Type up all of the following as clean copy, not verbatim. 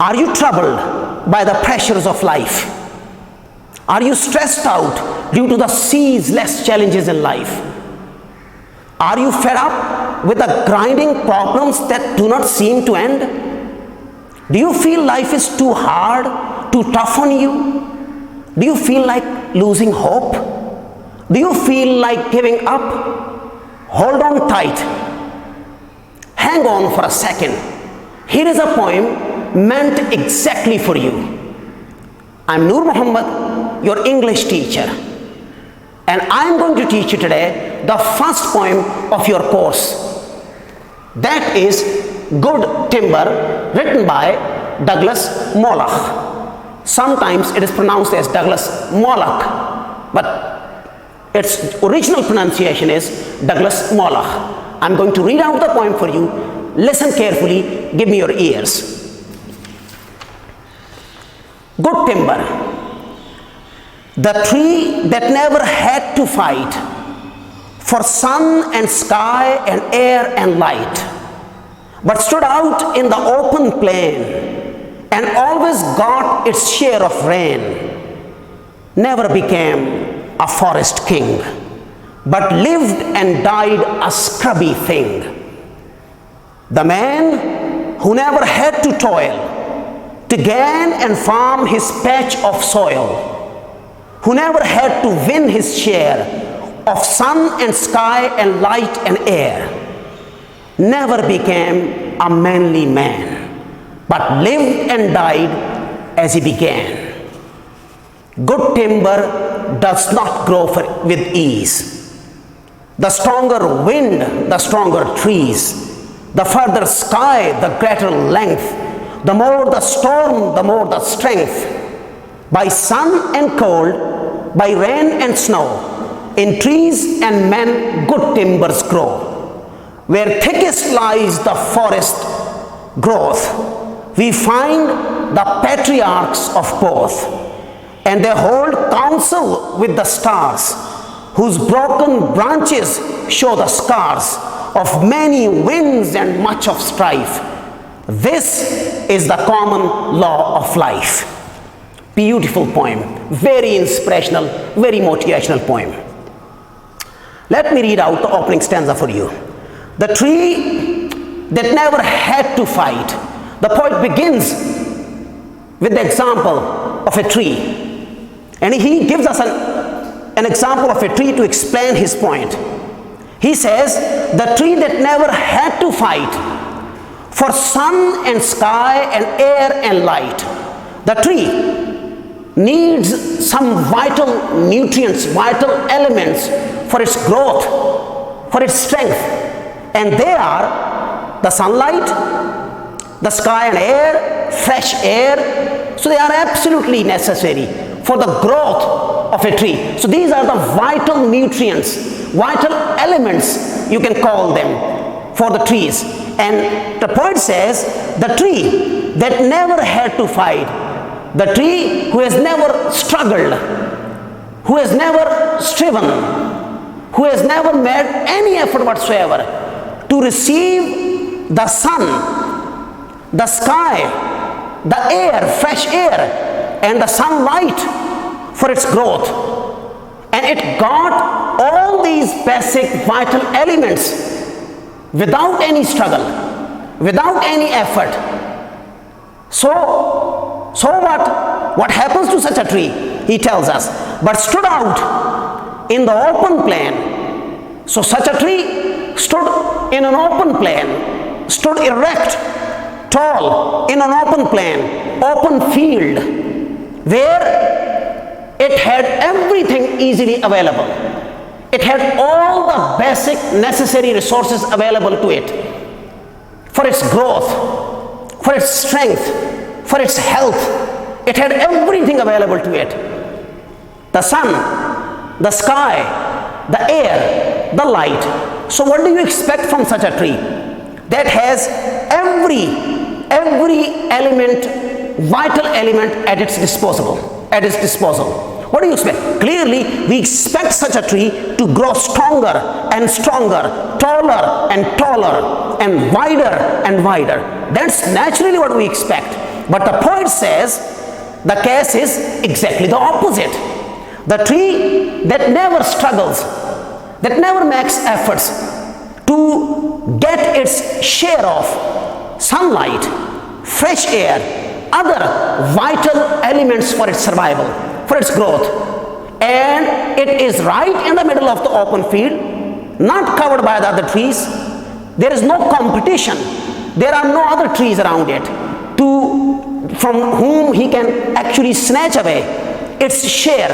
Are you troubled by the pressures of life? Are you stressed out due to the ceaseless challenges in life? Are you fed up with the grinding problems that do not seem to end? Do you feel life is too hard, too tough on you? Do you feel like losing hope? Do you feel like giving up? Hold on tight. Hang on for a second. Here is a poem meant exactly for you. I'm Noor Muhammad, your English teacher, and I'm going to teach you today the first poem of your course. That is Good Timber, written by Douglas Moloch. Sometimes it is pronounced as Douglas Moloch, but its original pronunciation is Douglas Moloch. I'm going to read out the poem for you. Listen carefully, give me your ears. Good timber, the tree that never had to fight for sun and sky and air and light, but stood out in the open plain and always got its share of rain, never became a forest king, but lived and died a scrubby thing. The man who never had to toil to gain and farm his patch of soil, who never had to win his share of sun and sky and light and air, never became a manly man, but lived and died as he began. Good timber does not grow with ease. The stronger wind, the stronger trees, the further sky, the greater length, the more the storm, the more the strength. By sun and cold, by rain and snow, in trees and men good timbers grow. Where thickest lies the forest growth, we find the patriarchs of both, and they hold counsel with the stars, whose broken branches show the scars of many winds and much of strife. This is the common law of life. Beautiful poem, very inspirational, very motivational poem. Let me read out the opening stanza for you. The tree that never had to fight. The poet begins with the example of a tree, and he gives us an example of a tree to explain his point. He says, the tree that never had to fight for sun and sky and air and light. The tree needs some vital nutrients, vital elements for its growth, for its strength, and they are the sunlight, the sky and air, fresh air. So they are absolutely necessary for the growth of a tree. So these are the vital nutrients, vital elements, you can call them, for the trees. And the poet says, the tree that never had to fight, the tree who has never struggled, who has never striven, who has never made any effort whatsoever to receive the sun, the sky, the air, fresh air, and the sunlight for its growth. And it got all these basic vital elements without any struggle, without any effort. So what happens to such a tree? He tells us, but stood out in the open plain. So such a tree stood in an open plain, stood erect, tall, in an open plain, open field, where it had everything easily available. It had all the basic necessary resources available to it for its growth, for its strength, for its health. It had everything available to it. The sun, the sky, the air, the light. So what do you expect from such a tree that has every element, vital element at its disposal? What do you expect? Clearly, we expect such a tree to grow stronger and stronger, taller and taller, and wider and wider. That's naturally what we expect. But the poet says the case is exactly the opposite. The tree that never struggles, that never makes efforts to get its share of sunlight, fresh air, other vital elements for its survival, for its growth, and it is right in the middle of the open field, not covered by the other trees. There is no competition. There are no other trees around it from whom he can actually snatch away its share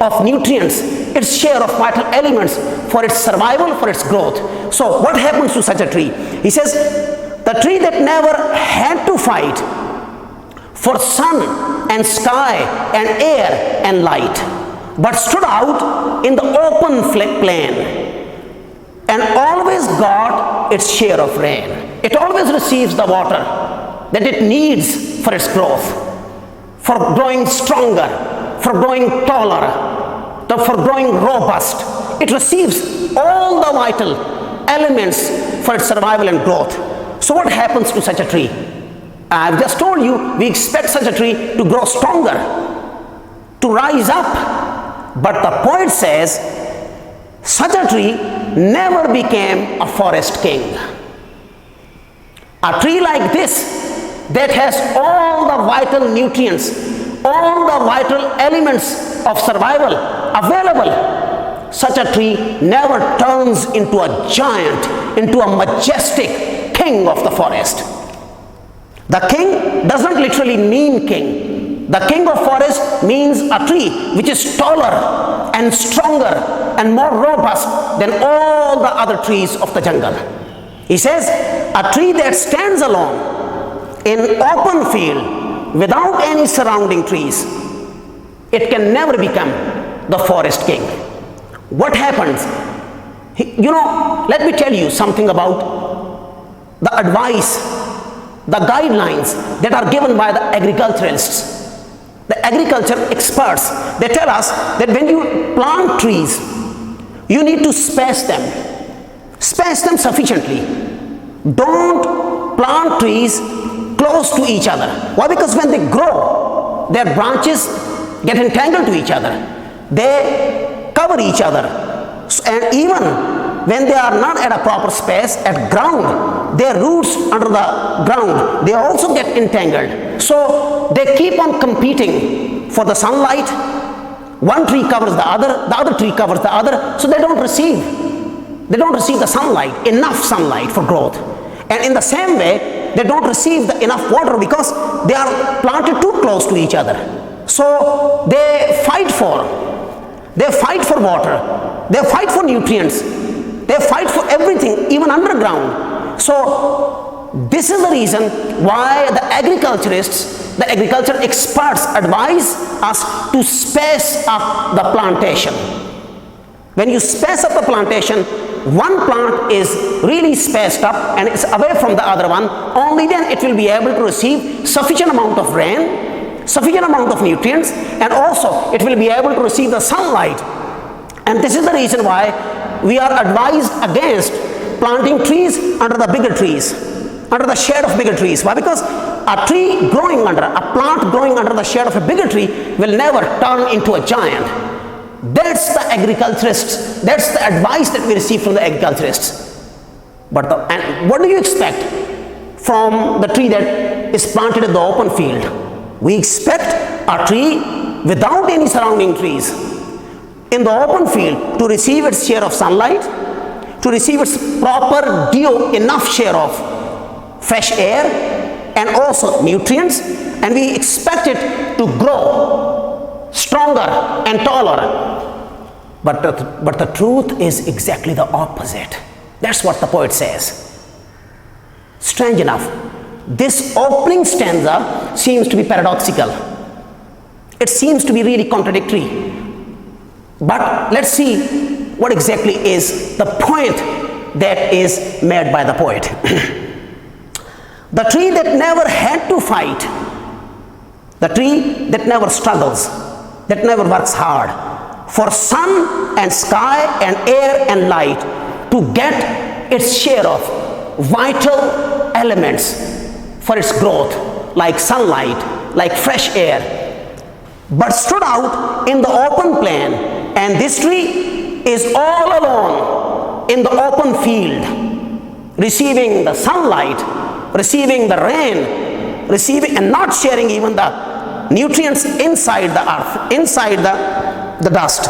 of nutrients, its share of vital elements for its survival, for its growth. So what happens to such a tree? He says, the tree that never had to fight for sun and sky and air and light, but stood out in the open plain and always got its share of rain. It always receives the water that it needs for its growth, for growing stronger, for growing taller, for growing robust. It receives all the vital elements for its survival and growth. So what happens to such a tree? I've just told you, we expect such a tree to grow stronger, to rise up. But the poet says, such a tree never became a forest king. A tree like this, that has all the vital nutrients, all the vital elements of survival available, such a tree never turns into a giant, into a majestic king of the forest. The king doesn't literally mean king. The king of forest means a tree which is taller and stronger and more robust than all the other trees of the jungle. He says, a tree that stands alone in open field without any surrounding trees, it can never become the forest king. What happens? Let me tell you something about the advice, the guidelines that are given by the agriculturalists, the agriculture experts. They tell us that when you plant trees, you need to space them sufficiently. Don't plant trees close to each other. Why? Because when they grow, their branches get entangled to each other. They cover each other. And even when they are not at a proper space, at ground, their roots under the ground, they also get entangled. So they keep on competing for the sunlight. One tree covers the other tree covers the other, so they don't receive the sunlight, enough sunlight for growth. And in the same way, they don't receive enough water because they are planted too close to each other. So they fight for water, they fight for nutrients, they fight for everything, even underground. So this is the reason why the agriculturists, the agriculture experts advise us to space up the plantation. When you space up the plantation, one plant is really spaced up and it's away from the other one, only then it will be able to receive sufficient amount of rain, sufficient amount of nutrients, and also it will be able to receive the sunlight. And this is the reason why we are advised against planting trees under the bigger trees, under the shade of bigger trees. Why? Because a plant growing under the shade of a bigger tree will never turn into a giant. That's the agriculturists, that's the advice that we receive from the agriculturists. And what do you expect from the tree that is planted in the open field? We expect a tree without any surrounding trees in the open field to receive its share of sunlight, to receive its proper enough share of fresh air and also nutrients, and we expect it to grow stronger and taller. But the truth is exactly the opposite. That's what the poet says. Strange enough, this opening stanza seems to be paradoxical. It seems to be really contradictory. But let's see what exactly is the point that is made by the poet. The tree that never had to fight, the tree that never struggles, that never works hard for sun and sky and air and light to get its share of vital elements for its growth, like sunlight, like fresh air, but stood out in the open plain, and this tree is all alone in the open field, receiving the sunlight, receiving the rain, receiving and not sharing even the nutrients inside the earth, inside the dust,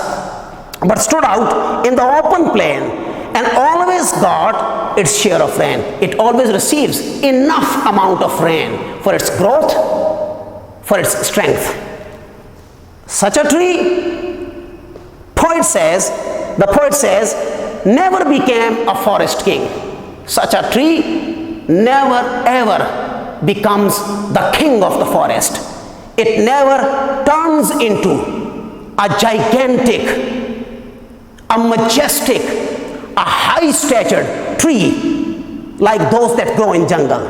but stood out in the open plain and always got its share of rain. It always receives enough amount of rain for its growth, for its strength. Such a tree, the poet says, never became a forest king. Such a tree never ever becomes the king of the forest. It never turns into a gigantic, a majestic, a high-statured tree like those that grow in jungle,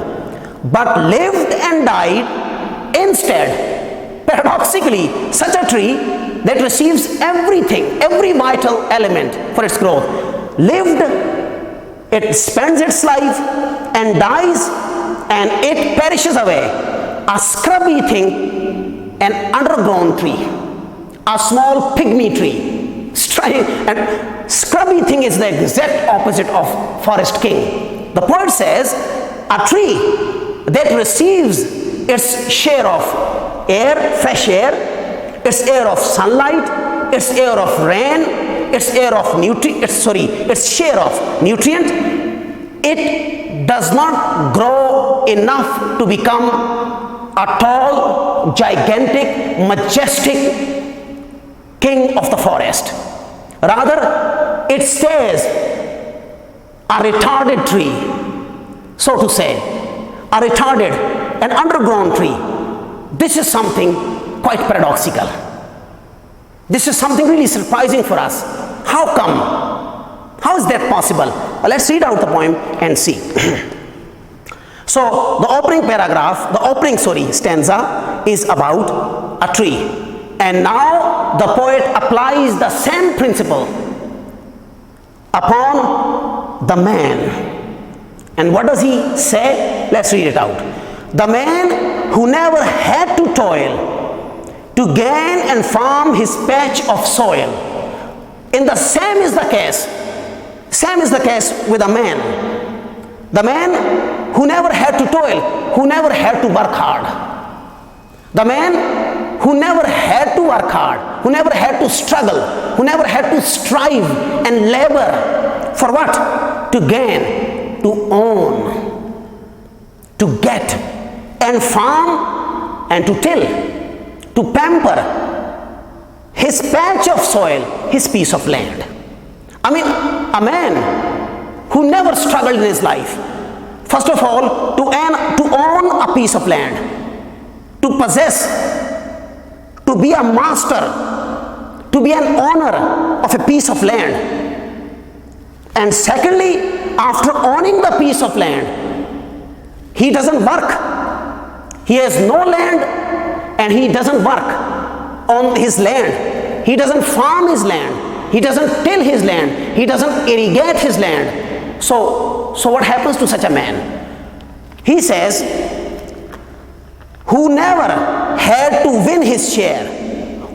but lived and died instead. Paradoxically, such a tree that receives everything, every vital element for its growth, lived, it spends its life and dies, and it perishes away. A scrubby thing, an undergrown tree, a small pygmy tree. And scrubby thing is the exact opposite of forest king. The poet says, a tree that receives its share of air, fresh air, its air of sunlight, its air of rain, its share of nutrient, it does not grow enough to become a tall, gigantic, majestic king of the forest. Rather, it stays a retarded tree, so to say, a retarded, an undergrown tree. This is something quite paradoxical. This is something really surprising for us. How come? How is that possible? Well, let's read out the poem and see. So, the opening stanza is about a tree. And now the poet applies the same principle upon the man. And what does he say? Let's read it out. The man who never had to toil to gain and farm his patch of soil. In the same is the case with a man. The man who never had to toil, who never had to work hard. The man who never had to work hard, who never had to struggle, who never had to strive and labor for what? To gain, to own, to get and farm and to till, to pamper his patch of soil, his piece of land. I mean, a man who never struggled in his life, first of all, to own a piece of land, to possess, to be a master, to be an owner of a piece of land. And secondly, after owning the piece of land, he doesn't work. He has no land and he doesn't work on his land. He doesn't farm his land. He doesn't till his land. He doesn't irrigate his land. So what happens to such a man? He says, who never had to win his share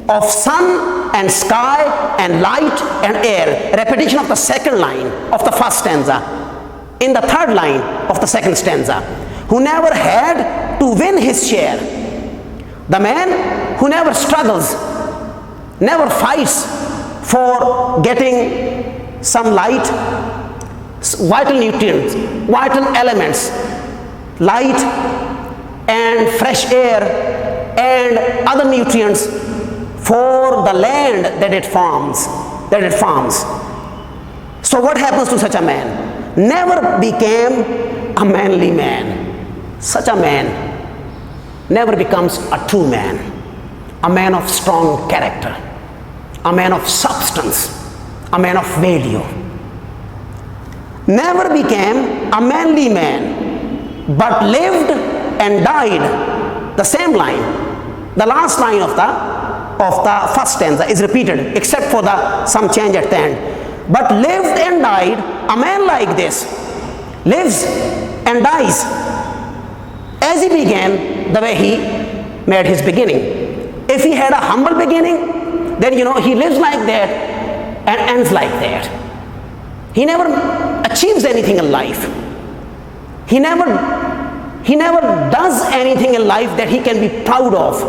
of sun and sky and light and air. Repetition of the second line of the first stanza in the third line of the second stanza. Who never had to win his share. The man who never struggles, never fights for getting some light, vital nutrients, vital elements, light and fresh air and other nutrients for the land that it farms. So what happens to such a man? Never became a manly man. Such a man never becomes a true man, a man of strong character, a man of substance, a man of value. Never became a manly man, but lived and died. The same line, the last line of the first stanza is repeated except for some change at the end. But lived and died, a man like this lives and dies as he began, the way he made his beginning. If he had a humble beginning, then he lives like that and ends like that. He never achieves anything in life. He never does anything in life that he can be proud of.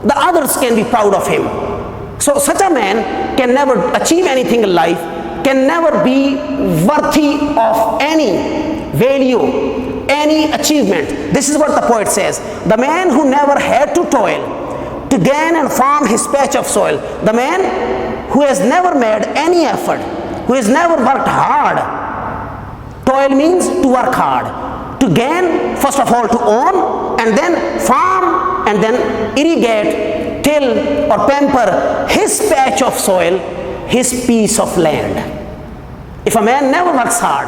The others can be proud of him. So such a man can never achieve anything in life, can never be worthy of any value, any achievement. This is what the poet says. The man who never had to toil to gain and farm his patch of soil. The man who has never made any effort, who has never worked hard. Toil means to work hard. To gain, first of all to own, and then farm, and then irrigate, till or pamper his patch of soil, his piece of land. If a man never works hard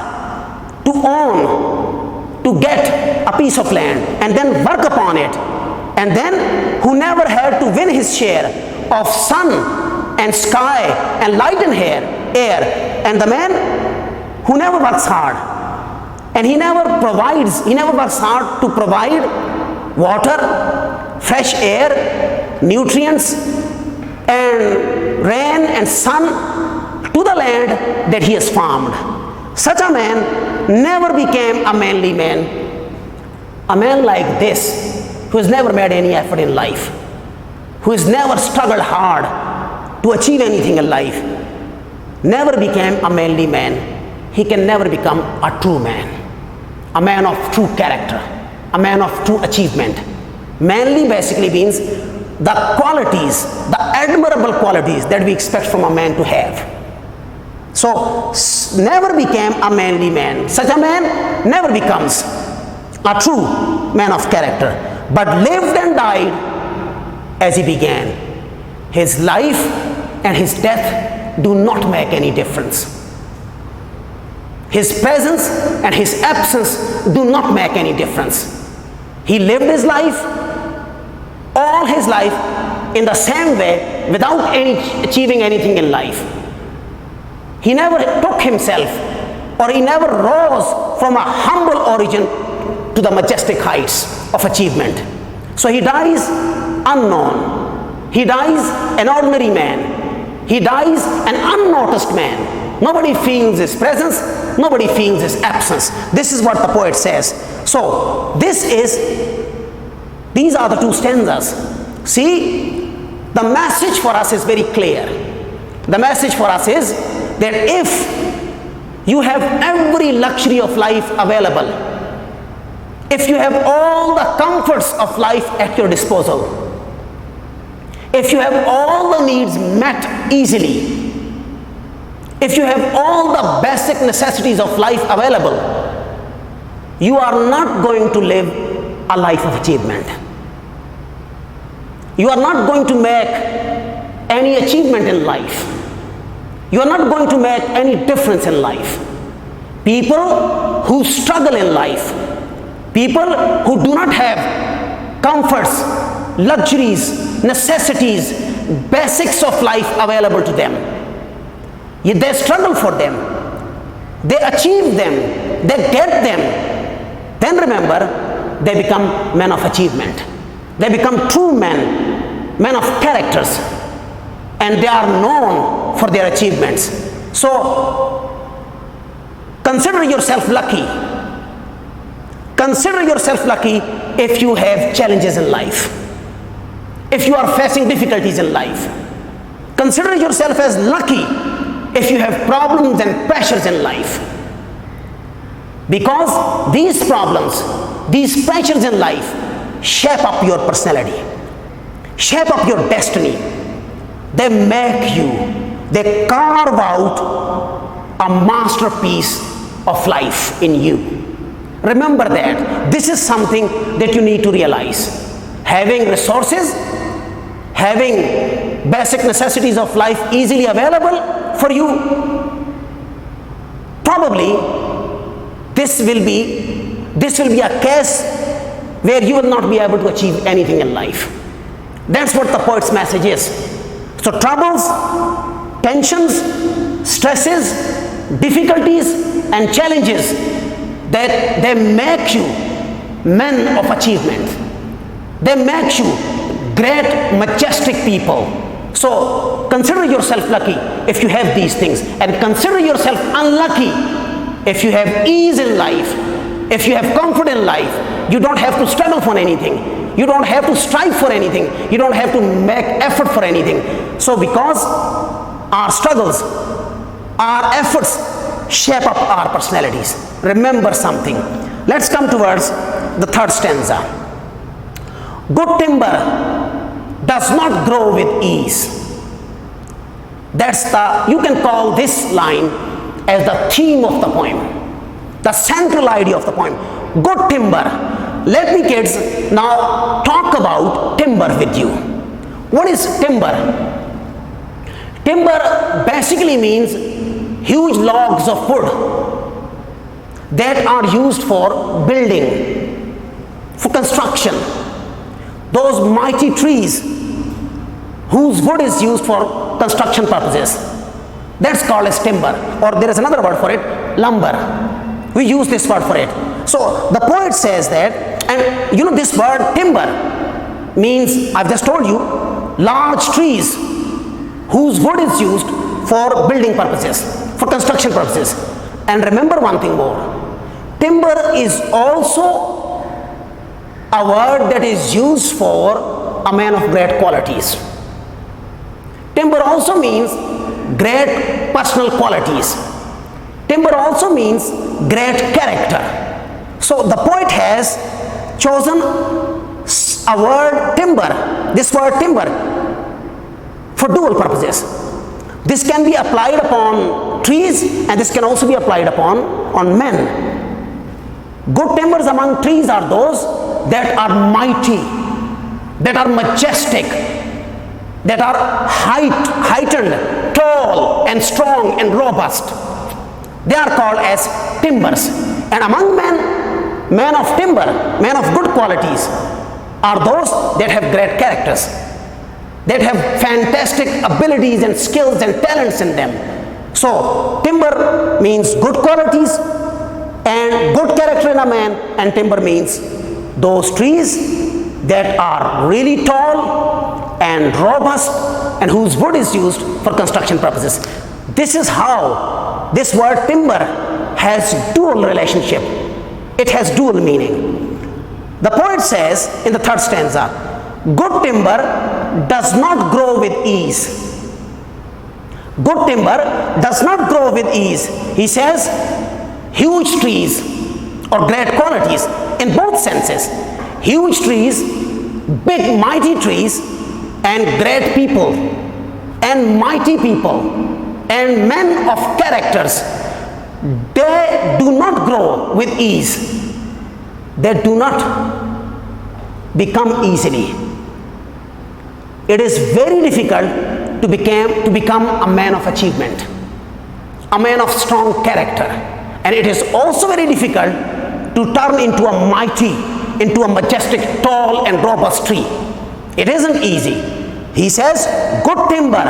to own, to get a piece of land, and then work upon it, and then who never had to win his share of sun and sky and light and air, and the man who never works hard, and he never works hard to provide water, fresh air, nutrients, and rain and sun to the land that he has farmed. Such a man never became a manly man. A man like this, who has never made any effort in life, who has never struggled hard to achieve anything in life, never became a manly man. He can never become a true man, a man of true character, a man of true achievement. Manly basically means the qualities, the admirable qualities that we expect from a man to have. So, never became a manly man. Such a man never becomes a true man of character, but lived and died as he began. His life and his death do not make any difference. His presence and his absence do not make any difference. He lived his life, all his life, in the same way without achieving anything in life. He never took himself, or he never rose from a humble origin to the majestic heights of achievement. So he dies unknown. He dies an ordinary man. He dies an unnoticed man. Nobody feels his presence, nobody feels his absence. This is what the poet says. So these are the two stanzas. See, the message for us is very clear. The message for us is that if you have every luxury of life available, if you have all the comforts of life at your disposal, if you have all the needs met easily, if you have all the basic necessities of life available, you are not going to live a life of achievement. You are not going to make any achievement in life. You are not going to make any difference in life. People who struggle in life, people who do not have comforts, luxuries, necessities, basics of life available to them, yet they struggle for them, they achieve them, they get them, then remember, they become men of achievement. They become true men of characters, and they are known for their achievements. So, consider yourself lucky. Consider yourself lucky if you have challenges in life, if you are facing difficulties in life. Consider yourself as lucky if you have problems and pressures in life. Because these problems, these pressures in life shape up your personality, shape up your destiny. They make you, they carve out a masterpiece of life in you. Remember that. This is something that you need to realize. Having resources, having basic necessities of life easily available for you, probably this will be a case where you will not be able to achieve anything in life. That's what the poet's message is. So troubles, tensions, stresses, difficulties and challenges, that they men of achievement. They make you great, majestic people. So consider yourself lucky if you have these things, and consider yourself unlucky if you have ease in life, if you have comfort in life. You don't have to struggle for anything. You don't have to strive for anything. You don't have to make effort for anything. So because our struggles, our efforts shape up our personalities. Remember something. Let's come towards the third stanza. Good timber does not grow with ease. You can call this line as the theme of the poem, the central idea of the poem. Good timber. Let me, kids, now talk about timber with you. What is timber? Timber basically means huge logs of wood that are used for building, for construction. Those mighty trees whose wood is used for construction purposes, that's called as timber. Or there is another word for it, lumber. We use this word for it. So the poet says that, and you know, this word timber means, I've just told you, large trees whose wood is used for building purposes, for construction purposes. And remember one thing more, timber is also a word that is used for a man of great qualities. Timber also means great personal qualities. Timber also means great character. So the poet has chosen a word timber, this word timber, for dual purposes. This can be applied upon trees, and this can also be applied upon men. Good timbers among trees are those that are mighty, that are majestic, that are heightened, tall and strong and robust. They are called as timbers. And among men of timber, men of good qualities, are those that have great characters, that have fantastic abilities and skills and talents in them. So timber means good qualities and good character in a man, and timber means those trees that are really tall and robust and whose wood is used for construction purposes. This is how this word timber has dual relationship. It has dual meaning. The poet says in the third stanza, good timber does not grow with ease. Good timber does not grow with ease. He says huge trees or great qualities in both senses. Huge trees, big mighty trees, and great people and mighty people and men of characters, they do not grow with ease. They do not become easily. It is very difficult to become a man of achievement, a man of strong character, and it is also very difficult to turn into a mighty, into a majestic, tall and robust tree. It isn't easy. He says good timber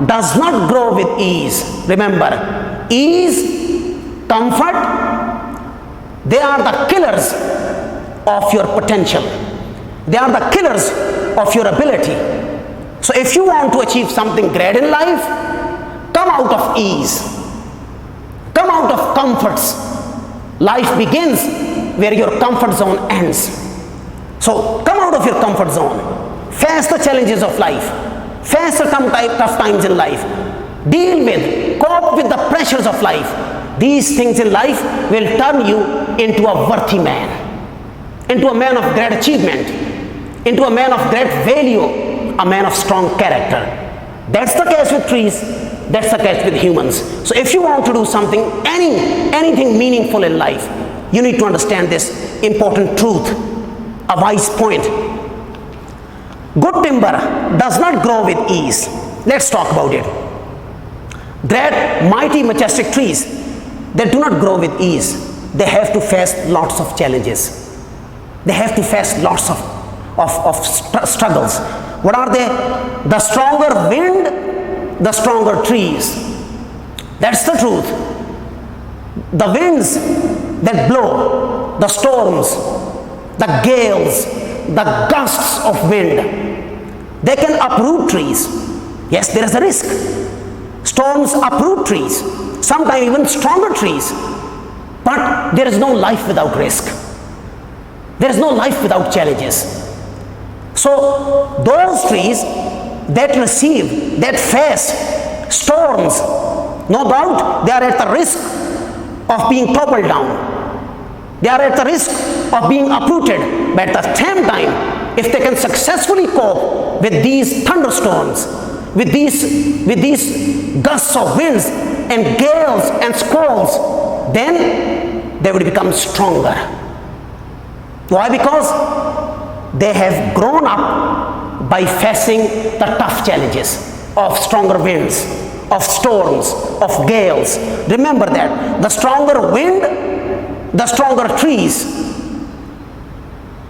does not grow with ease. Remember, ease, comfort, they are the killers of your potential. They are the killers of your ability. So if you want to achieve something great in life, come out of ease, come out of comforts. Life begins where your comfort zone ends. So come out of your comfort zone, face the challenges of life, face the tough times in life, cope with the pressures of life. These things in life will turn you into a worthy man, into a man of great achievement, into a man of great value, a man of strong character. That's the case with trees, that's the case with humans. So if you want to do something, anything meaningful in life, you need to understand this important truth, a wise point. Good timber does not grow with ease. Let's talk about it. Great, mighty, majestic trees, they do not grow with ease. They have to face lots of challenges. They have to face lots of struggles. What are they? The stronger wind, the stronger trees. That's the truth. The winds that blow, the storms, the gales, the gusts of wind, they can uproot trees. Yes, there is a risk. Storms uproot trees, sometimes even stronger trees. But there is no life without risk. There is no life without challenges. So those trees that receive, that face storms, no doubt they are at the risk of being toppled down. They are at the risk of being uprooted. But at the same time, if they can successfully cope with these thunderstorms, with these gusts of winds and gales and squalls, then they will become stronger. Why? Because they have grown up by facing the tough challenges of stronger winds, of storms, of gales. Remember that the stronger wind, the stronger trees.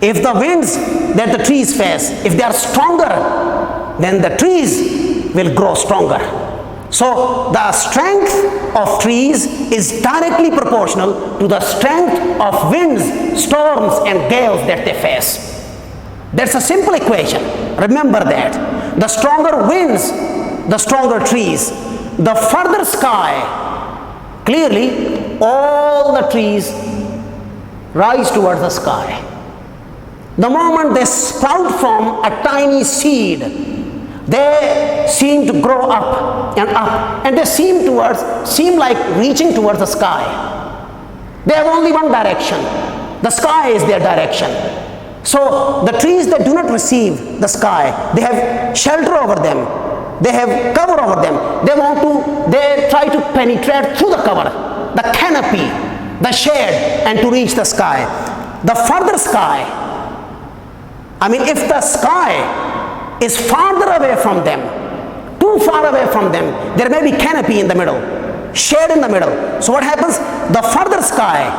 If the winds that the trees face, if they are stronger, then the trees will grow stronger. So the strength of trees is directly proportional to the strength of winds, storms and gales that they face. That's a simple equation. Remember that. The stronger winds, the stronger trees, the further sky, clearly all the trees rise towards the sky. The moment they sprout from a tiny seed, they seem to grow up, and they seem like reaching towards the sky. They have only one direction. The sky is their direction. So the trees that do not receive the sky, they have shelter over them, they have cover over them. They try to penetrate through the cover, the canopy, the shade, and to reach the sky. The further sky, if the sky is farther away from them, too far away from them, there may be canopy in the middle, shade in the middle. So what happens? The further sky,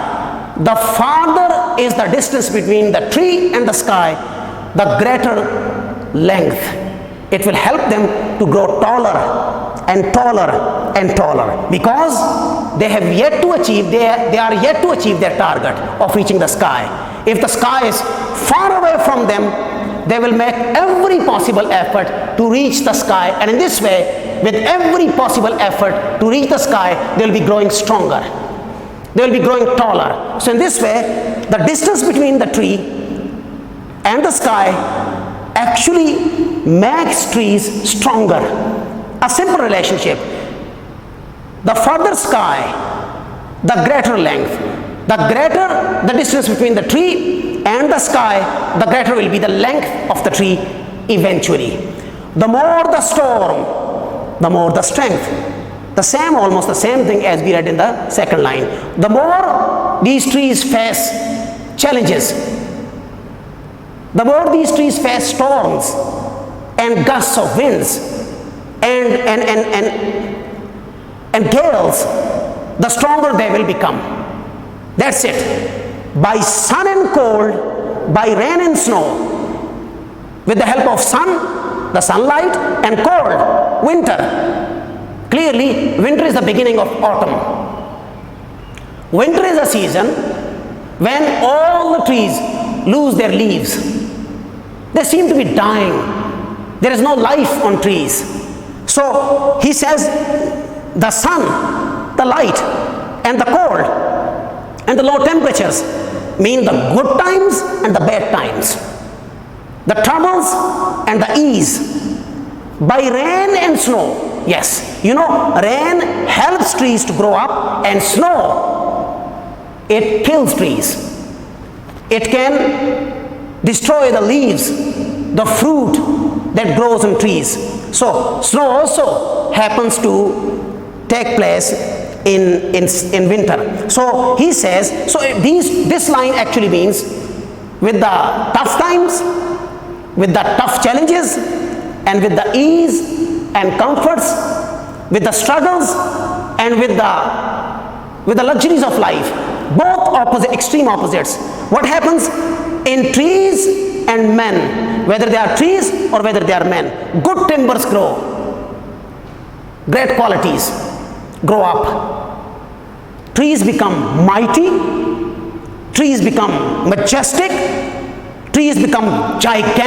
the farther is the distance between the tree and the sky, the greater length. It will help them to grow taller and taller and taller, because they are yet to achieve their target of reaching the sky. If the sky is far away from them, they will make every possible effort to reach the sky, and in this way, with every possible effort to reach the sky, they will be growing stronger. They will be growing taller. So in this way, the distance between the tree and the sky actually makes trees stronger. A simple relationship. The further sky, the greater length. The greater the distance between the tree and the sky, the greater will be the length of the tree eventually. The more the storm, the more the strength. Almost the same thing as we read in the second line. The more these trees face challenges, the more these trees face storms and gusts of winds and gales, the stronger they will become. That's it. By sun and cold, by rain and snow, with the help of sun, the sunlight, and cold, winter. Clearly, winter is the beginning of autumn. Winter is a season when all the trees lose their leaves. They seem to be dying. There is no life on trees. So he says the sun, the light, and the cold, and the low temperatures mean the good times and the bad times, the troubles and the ease. By rain and snow, yes, rain helps trees to grow up, and snow, it kills trees. It can destroy the leaves, the fruit that grows in trees. So snow also happens to take place in winter. So he says, this line actually means with the tough times, with the tough challenges, and with the ease and comforts, with the struggles and with the luxuries of life, both extreme opposites. What happens in trees and men, whether they are trees or whether they are men? Good timbers grow, great qualities grow up. Trees become mighty, trees become majestic, trees become gigantic.